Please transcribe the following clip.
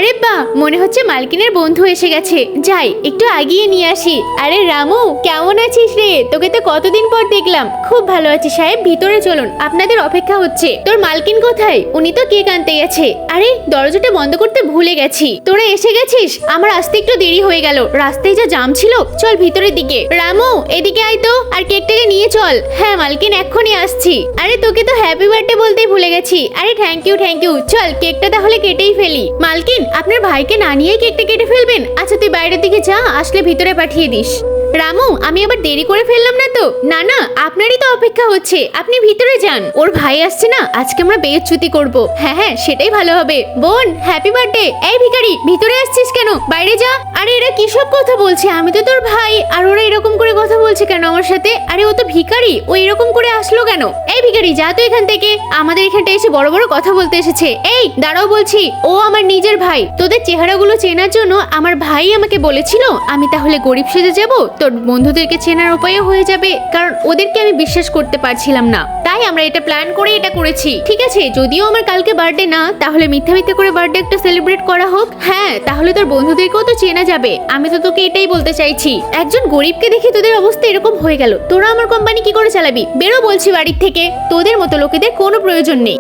আরে বাহ, মনে হচ্ছে মালকিনের বন্ধু এসে গেছে। যাই একটু আগিয়ে নিয়ে আসি। আরে রামু, কেমন আছিস রে? তোকে তো কতদিন পর দেখলাম। খুব ভালো আছি সাহেব, ভিতরে চলুন, আপনাদের অপেক্ষা হচ্ছে। তোর মালকিন কোথায়? উনি তো কেক আনতে গেছে। আরে দরজাটা বন্ধ করতে ভুলে গেছি। তোরা এসে গেছিস? আমার আসতে একটু দেরি হয়ে গেল, রাস্তায় যা জাম ছিল। চল ভিতরের দিকে। রামু এদিকে আয় তো, আর কেকটাকে নিয়ে চল। হ্যাঁ মালকিন, এক্ষুনি আসছি। আরে তোকে তো হ্যাপি বার্থডে বলতেই ভুলে গেছি। আরে থ্যাংক ইউ। চল কেকটা তাহলে কেটেই ফেলি। মালকিন, আপনার ভাইকে না নিয়ে কেকটা কেটে ফেলবেন? আচ্ছা তুই বাইরের দিকে যা, আসলে ভিতরে পাঠিয়ে দিস। রামু, আমি আবার দেরি করে ফেললাম না তো? না না, আপনারই তো অপেক্ষা হচ্ছে, আপনি ভিতরে যান। ওর ভাই আসছে না, আজকে আমরা বেইজ্জতি করব। হ্যাঁ হ্যাঁ, সেটাই ভালো হবে। বোন হ্যাপি বার্থডে। এই ভিখারি, ভিতরে আসছিস কেন? বাইরে যা। আরে এরা কি সব কথা বলছে? আমি তো তোর ভাই, আর ওরা এরকম করে কথা বলছে কেন আমার সাথে? আরে ও তো ভিখারি, ও এরকম করে আসলো কেন? এই ভিখারি, যা তো এখান থেকে। আমাদের এখানটা এসে বড় বড় কথা বলতে এসেছে। এই দাঁড়াও বলছি, ও আমার নিজের ভাই। তোদের চেহারাগুলো চেনার জন্য আমার ভাই আমাকে বলেছিল আমি তাহলে গরিব সেজে যাব, তোর বন্ধুদেরকে চেনার উপায়ও হয়ে যাবে, কারণ ওদেরকে আমি বিশ্বাস করতে পারছিলাম না। তাই আমরা এটা প্ল্যান করে এটা করেছি। ঠিক আছে, যদিও আমার কালকে বার্থডে না, তাহলে মিথ্যা করে বার্থডে একটা সেলিব্রেট করা হোক। হ্যাঁ, তাহলে তোর বন্ধুদেরকেও তো চেনা যাবে। আমি তো তোকে এটাই বলতে চাইছি। একজন গরিবকে দেখে তোদের অবস্থা এরকম হয়ে গেল, তোরা আমার কোম্পানি কি করে চালাবি? বেরো বলছি বাড়ির থেকে। তোদের মতো লোকেদের কোনো প্রয়োজন নেই।